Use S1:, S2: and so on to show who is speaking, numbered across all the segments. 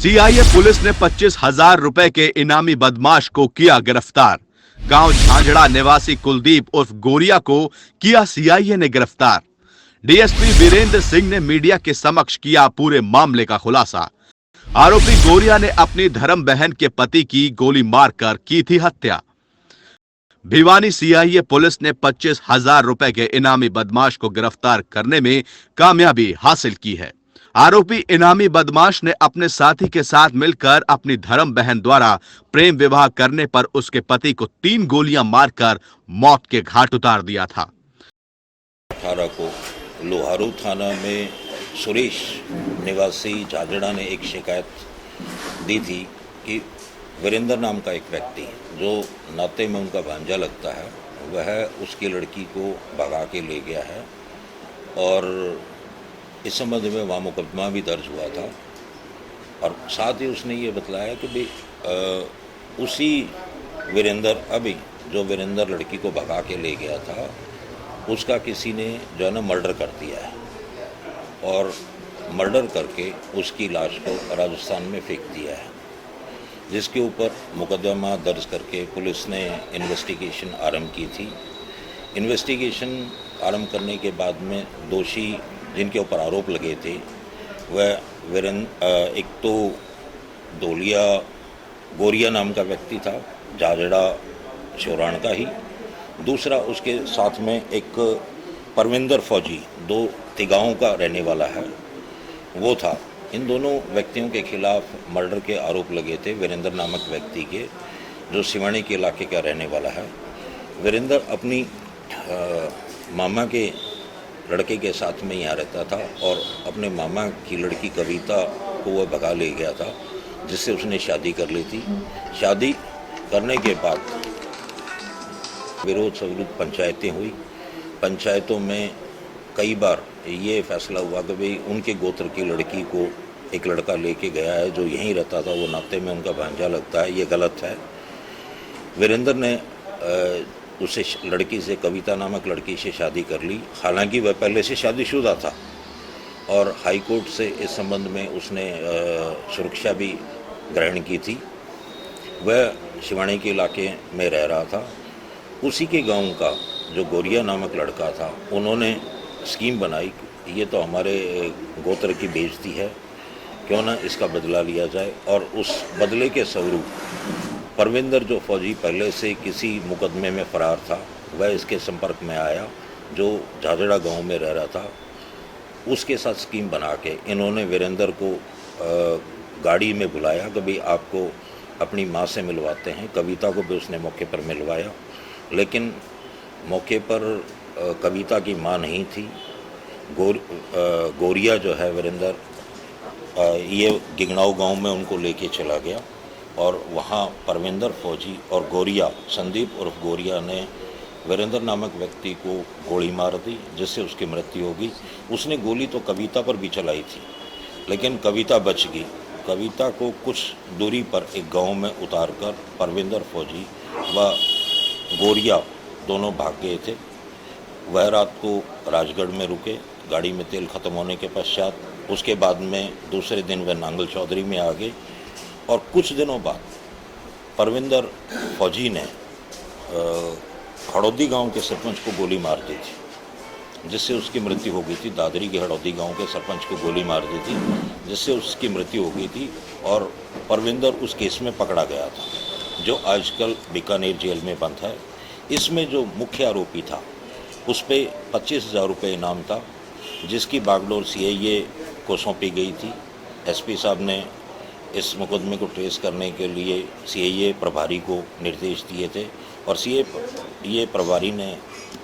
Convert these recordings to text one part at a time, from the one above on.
S1: CIA police ने 25,000 रुपए के इनामी बदमाश को किया गिरफ्तार। गांव झांझड़ा निवासी कुलदीप उर्फ गोरिया को किया सीआईए ने गिरफ्तार। डीएसपी वीरेंद्र सिंह ने मीडिया के समक्ष किया पूरे मामले का खुलासा। आरोपी गोरिया ने अपनी धर्म बहन के पति की गोली मारकर की थी हत्या। भिवानी सीआईए पुलिस ने 25,000 रुपए के इनामी बदमाश को गिरफ्तार करने में कामयाबी हासिल की है। आरोपी इनामी बदमाश ने अपने साथी के साथ मिलकर अपनी धर्म बहन द्वारा प्रेम विवाह करने पर उसके पति को 3 गोलियां मारकर मौत के घाट उतार दिया था।
S2: 18 को लोहारू थाना में सुरेश निवासी झाझड़ा ने एक शिकायत दी थी कि वीरेंद्र नाम का एक व्यक्ति जो नाते में उनका भांजा लगता है वह उसकी लड़की को भगा के ले गया है और इस संबंध में वहाँ मुकदमा भी दर्ज हुआ था। और साथ ही उसने ये बतलाया कि भाई उसी वीरेंद्र अभी जो वीरेंद्र लड़की को भगा के ले गया था उसका किसी ने जो है ना मर्डर कर दिया है और मर्डर करके उसकी लाश को राजस्थान में फेंक दिया है, जिसके ऊपर मुकदमा दर्ज करके पुलिस ने इन्वेस्टिगेशन आरंभ की थी। इन्वेस्टिगेशन आरंभ करने के बाद में दोषी जिनके ऊपर आरोप लगे थे वह एक तो गोरिया नाम का व्यक्ति था, झाझड़ा चौरान का ही। दूसरा उसके साथ में एक परविंदर फौजी 2 तिगाओं का रहने वाला है वो था। इन दोनों व्यक्तियों के खिलाफ मर्डर के आरोप लगे थे वीरेंद्र नामक व्यक्ति के, जो सिवानी के इलाके का रहने वाला है। वीरेंद्र अपनी मामा के लड़के के साथ में यहाँ रहता था और अपने मामा की लड़की कविता को वह भगा ले गया था, जिससे उसने शादी कर ली थी। शादी करने के बाद विरोध विरुद्ध पंचायतें हुई। पंचायतों में कई बार ये फैसला हुआ कि भाई उनके गोत्र की लड़की को एक लड़का लेके गया है जो यहीं रहता था, वो नाते में उनका भांजा लगता है, ये गलत है। वीरेंद्र ने उसे लड़की से, कविता नामक लड़की से शादी कर ली, हालांकि वह पहले से शादीशुदा था और हाई कोर्ट से इस संबंध में उसने सुरक्षा भी ग्रहण की थी। वह शिवानी के इलाके में रह रहा था। उसी के गांव का जो गोरिया नामक लड़का था, उन्होंने स्कीम बनाई, ये तो हमारे गोत्र की बेइज्जती है, क्यों ना इसका बदला लिया जाए। और उस बदले के स्वरूप परविंदर जो फौजी पहले से किसी मुकदमे में फरार था वह इसके संपर्क में आया, जो झाझड़ा गांव में रह रहा था। उसके साथ स्कीम बना के इन्होंने वीरेंद्र को गाड़ी में बुलाया कि भाई आपको अपनी माँ से मिलवाते हैं। कविता को भी उसने मौके पर मिलवाया, लेकिन मौके पर कविता की माँ नहीं थी। गोरिया जो है वीरेंद्र ये गिगनाऊ गांव में उनको लेके चला गया और वहाँ परविंदर फौजी और गोरिया संदीप उर्फ गोरिया ने वीरेंद्र नामक व्यक्ति को गोली मार दी, जिससे उसकी मृत्यु हो गई। उसने गोली तो कविता पर भी चलाई थी, लेकिन कविता बच गई। कविता को कुछ दूरी पर एक गांव में उतारकर परविंदर फौजी व गोरिया दोनों भाग गए थे। वह रात को राजगढ़ में रुके, गाड़ी में तेल ख़त्म होने के पश्चात। उसके बाद में दूसरे दिन वह नांगल चौधरी में आ गए और कुछ दिनों बाद परविंदर फौजी ने हड़ौदी गांव के सरपंच को गोली मार दी थी, जिससे उसकी मृत्यु हो गई थी। दादरी के हड़ौदी गांव के सरपंच को गोली मार दी थी, जिससे उसकी मृत्यु हो गई थी और परविंदर उस केस में पकड़ा गया था, जो आजकल बीकानेर जेल में बंद है। इसमें जो मुख्य आरोपी था उस पर 25,000 रुपये इनाम था, जिसकी बागडोर सीआईए को सौंपी गई थी। एसपी साहब ने इस मुकदमे को ट्रेस करने के लिए सीआईए प्रभारी को निर्देश दिए थे और सीआईए प्रभारी ने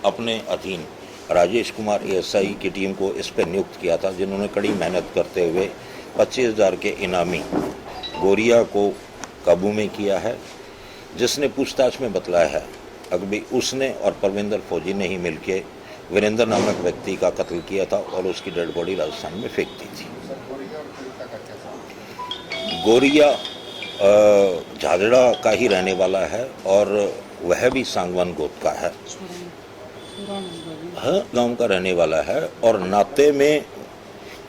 S2: अपने अधीन राजेश कुमार एएसआई की टीम को इस पर नियुक्त किया था, जिन्होंने कड़ी मेहनत करते हुए 25,000 के इनामी गोरिया को काबू में किया है, जिसने पूछताछ में बतलाया है अभी उसने और परविंदर फौजी ने ही मिलकर वीरेंद्र नामक व्यक्ति का कत्ल किया था और उसकी डेड बॉडी राजस्थान में फेंक दी थी। गोरिया झाझड़ा का ही रहने वाला है और वह भी सांगवान गोत्र का है, गांव का रहने वाला है और नाते में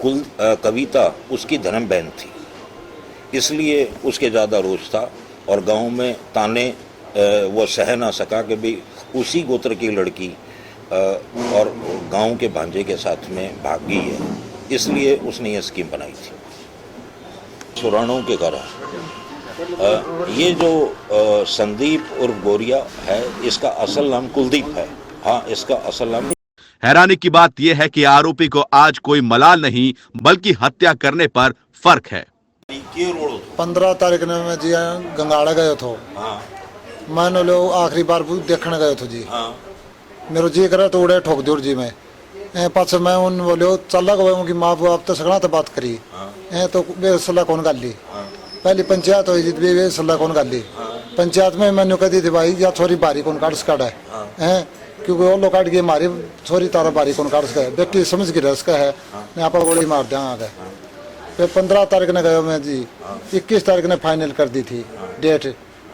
S2: कविता उसकी धर्म बहन थी। इसलिए उसके ज़्यादा रोष था और गांव में ताने वो सह ना सका कि भाई उसी गोत्र की लड़की और गांव के भांजे के साथ में भाग गई है, इसलिए उसने ये स्कीम बनाई थी। सुराणों के कारण ये जो संदीप उर्फ गोरिया है, इसका असल नाम कुलदीप है। हाँ, इसका असल नाम।
S1: हैरानी की बात यह है कि आरोपी को आज कोई मलाल नहीं बल्कि हत्या करने पर फर्क है।
S3: 15 तारीख ने मैं जी गंगाड़ा गयो थो।
S2: हाँ,
S3: मैंने लो आखिरी बार देखने गयो थो जी।
S2: हाँ,
S3: मेरो जी करे तो उड़े ठोक दूर जी मैं पास मैं उन बोलो चला गो उनकी माँ बाप तो सगड़ा तो बात करी तो वे सलाह कौन कर ली। पहली पंचायत हुई जी वे सलाह कौन कर ली। पंचायत में मैंने कहती थी भाई या छोरी बारी कौन काट सका है क्योंकि वो लोग काट गए मारी छोरी तारा बारी कौन काट सका है, बेटी समझ की रस का है यहाँ पर गोली मार दिया आगे। फिर 15 तारीख ने गयो मैं जी, 21 तारीख ने फाइनल कर दी थी डेट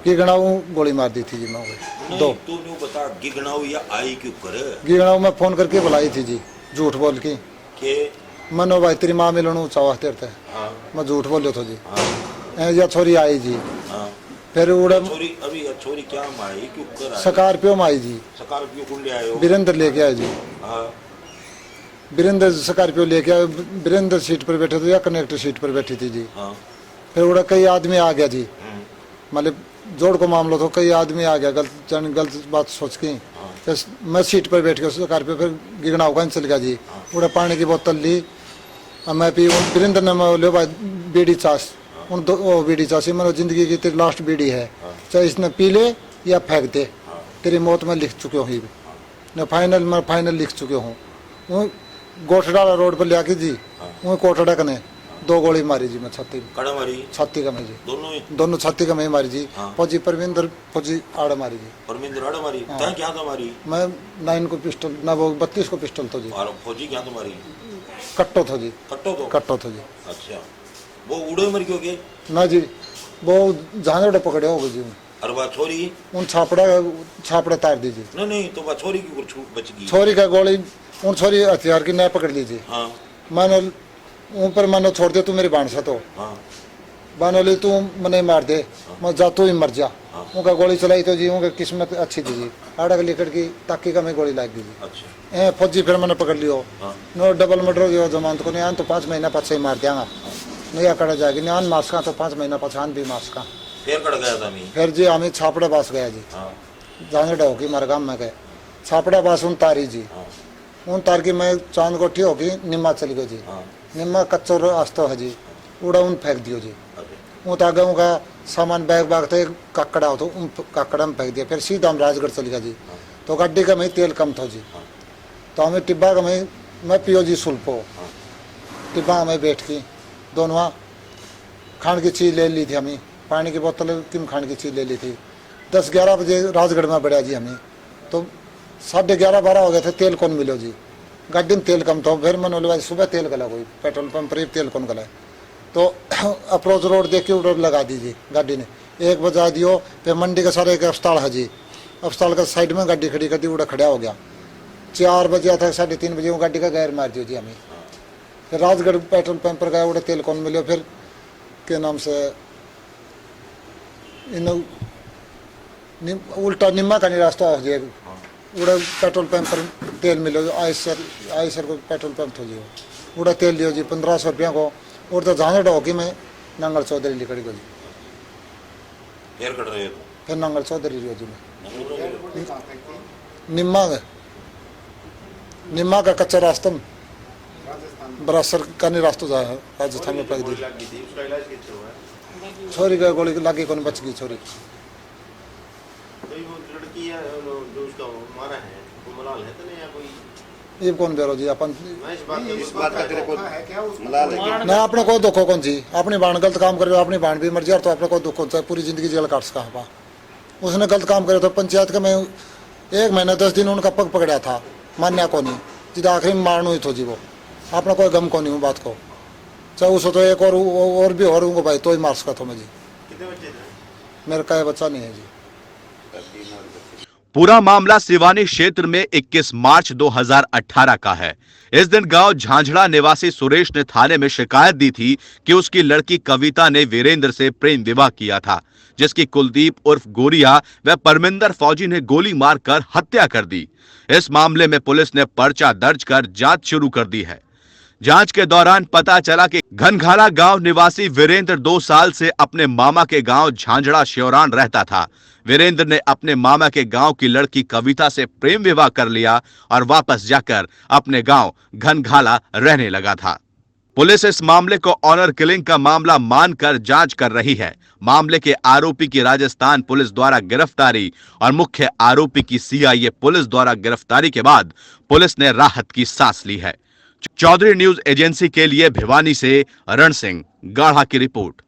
S3: कि गणाऊ गोली मार दी थी जी मैं दो।
S2: तू न्यू बता गिगनाऊ या आई क्यों करे?
S3: गिगणाऊ में फोन करके बुलाई थी जी, झूठ बोल के
S2: के
S3: मनो भाई तेरी माँ मिलनू चाहते थे। मैं झूठ बोलो तो जी या छोरी आई जी। फिर उड़े
S2: छोरी अभी छोरी क्या माई क्यों कर
S3: स्कॉर्पियो में आई जी।
S2: स्कॉर्पियो कौन ले आयो?
S3: वीरेंद्र लेके आए जी।
S2: हाँ,
S3: वीरेंद्र स्कॉर्पियो लेके आए। वीरेंद्र सीट पर बैठे थे या कनेक्टर सीट पर बैठी थी जी।
S2: हाँ,
S3: फिर उड़ा कई आदमी आ गया जी, मतलब जोड़ को मामला तो कई आदमी आ गया गलत बात सोच के। फिर मैं सीट पर बैठ के स्कॉर्पियो फिर गिगना होगा चल गया जी। उड़ा पानी की बोतल ली और मैं पी। वीरेंद्र ने मैं लो भाई बीड़ी चास उन दो बीड़ी चासी मैंने जिंदगी की तेरी लास्ट बीड़ी है, चाहे इसने पी ले या फेंक दे, तेरी मौत में लिख चुके हूँ न फाइनल मैं फाइनल लिख चुके हूँ। वो गोठड़ा रोड पर ले आके जी वो कोठड़ा कने 2 गोली मारी जी मैं छाती
S2: मारी
S3: छाती का में जी
S2: दोनों
S3: छाती का में मारी जी। फौजी परविंदर फौजी आड़ मारी जी।
S2: परमिंदर आड़ मारी तय क्या तो मारी?
S3: मैं 9 को पिस्टल ना वो 32 को पिस्टल तो जी।
S2: और फौजी क्या तो मारी?
S3: कट्टो था जी।
S2: कट्टो
S3: था जी।
S2: अच्छा, वो उड़े मर क्यों गए?
S3: ना जी वो झांझड़े पकड़े हो जी।
S2: और वह छोरी
S3: उन छापड़ा तार दीजिए।
S2: नहीं तो वह छोरी की बच गई।
S3: छोरी का गोली उन छोरी हथियार की नया पकड़ लीजिए।
S2: हाँ,
S3: मैंने ऊपर मैंने छोड़ दे तू मेरी बाणसा तो बानो ली तू मने मार दे मैं जा तू ही मर जा। उनका गोली चलाई तो जी उनका किस्मत अच्छी थी जी। आड़ा लेकर की ताकि का में गोली लाग दी जी।
S2: अच्छा,
S3: फौजी फिर मैंने पकड़ लियो नो डबल मर्डर हो गया जमानत को नहीं तो 5 महीना पाछे ही मार दिया नहीं कड़ा जाएगी नहीं मार्क्स का तो 5 महीना पछान भी मार्क्स का।
S2: फिर कट गया था मैं
S3: फिर जी हमें छापड़ा बास गया जी। झांझड़ा होगी मरगाम में गए छापड़ा बास उन तारी जी। उन तार की मैं चांद कोठी होगी निम्मा चली गई जी। निम्मा कच्चो रास्ता है जी उड़ा उन फेंक दियो जी। वो तो आगे उनका सामान बैग बाग थे काकड़ा हो तो उन काकड़ा में फेंक दिया। फिर सीधा हम राजगढ़ चली गया जी। तो गड्डी का मैं तेल कम था जी तो हमें टिब्बा का मैं पियो जी सुल्पो टिब्बा हमें बैठ की दोनों खाने की चीज़ ले ली थी हमें पानी की बोतल किम खाने की चीज़ ले ली थी। 10-11 बजे राजगढ़ में बढ़िया जी हमें तो 11:30-12 हो गए थे तेल कौन मिलो जी। गाड़ी में तेल कम था। फिर मैंने बोले भाई सुबह तेल गला कोई पेट्रोल पंप पर तेल कौन गला तो अप्रोच रोड देख के उधर लगा दीजिए गाड़ी ने 1 बजा दियो। फिर मंडी का सारा एक अस्पताल है जी, अस्पताल का साइड में गाड़ी खड़ी कर दी उड़ा खड़ा हो गया। 4 बजे था 3:30 बजे वो गाड़ी का गैर मार दियो जी हमें। फिर राजगढ़ पेट्रोल पंप पर गया उड़ा तेल कौन मिलो। फिर के नाम से इन उल्टा निम्मा का नहीं रास्ता हो जाए उड़ा पेट्रोल पंप पर तेल मिलो आयसर को पेट्रोल पंप हो जियो उड़ा तेल लियो जी 1500 रुपया को। और तो झांझड़ होगी मैं नंगल चौधरी लिखड़ी को जी। फिर नंगल चौधरी लियो जी मैं निम्मा का कच्चा रास्ता बरासर का नहीं रास्ता जा है राजस्थान में पक दी। छोरी का गोली लागी कौन बच गई छोरी। ये कौन बेरो जी अपन ना अपने को दुखो कौन जी अपनी बाण गलत काम करे अपनी बाण भी मर जाए तो अपने को दुख होता है पूरी जिंदगी जेल काट सका। उसने गलत काम करे तो पंचायत का मैं 1 महीना 10 दिन उनका पग पकड़ा था मान्या को नहीं जिद आखिरी में मारनो ही थो जी वो अपना कोई गम को नहीं हूँ बात को चाहे उस तो एक और भी और हूँ भाई तो ही मार सका था मैं जी। मेरा का बच्चा नहीं है जी।
S1: पूरा मामला सिवानी क्षेत्र में 21 मार्च 2018 का है। इस दिन गांव झांझड़ा निवासी सुरेश ने थाने में शिकायत दी थी कि उसकी लड़की कविता ने वीरेंद्र से प्रेम विवाह किया था, जिसकी कुलदीप उर्फ गोरिया व परमिंदर फौजी ने गोली मारकर हत्या कर दी। इस मामले में पुलिस ने पर्चा दर्ज कर जांच शुरू कर दी है। जांच के दौरान पता चला कि घनघाला गांव निवासी वीरेंद्र 2 साल से अपने मामा के गांव झांझड़ा श्योरान रहता था। वीरेंद्र ने अपने मामा के गांव की लड़की कविता से प्रेम विवाह कर लिया और वापस जाकर अपने गांव घनघाला रहने लगा था। पुलिस इस मामले को ऑनर किलिंग का मामला मानकर जांच कर रही है। मामले के आरोपी की राजस्थान पुलिस द्वारा गिरफ्तारी और मुख्य आरोपी की सीआईए पुलिस द्वारा गिरफ्तारी के बाद पुलिस ने राहत की सांस ली है। चौधरी न्यूज एजेंसी के लिए भिवानी से रण सिंह गाढ़ा की रिपोर्ट।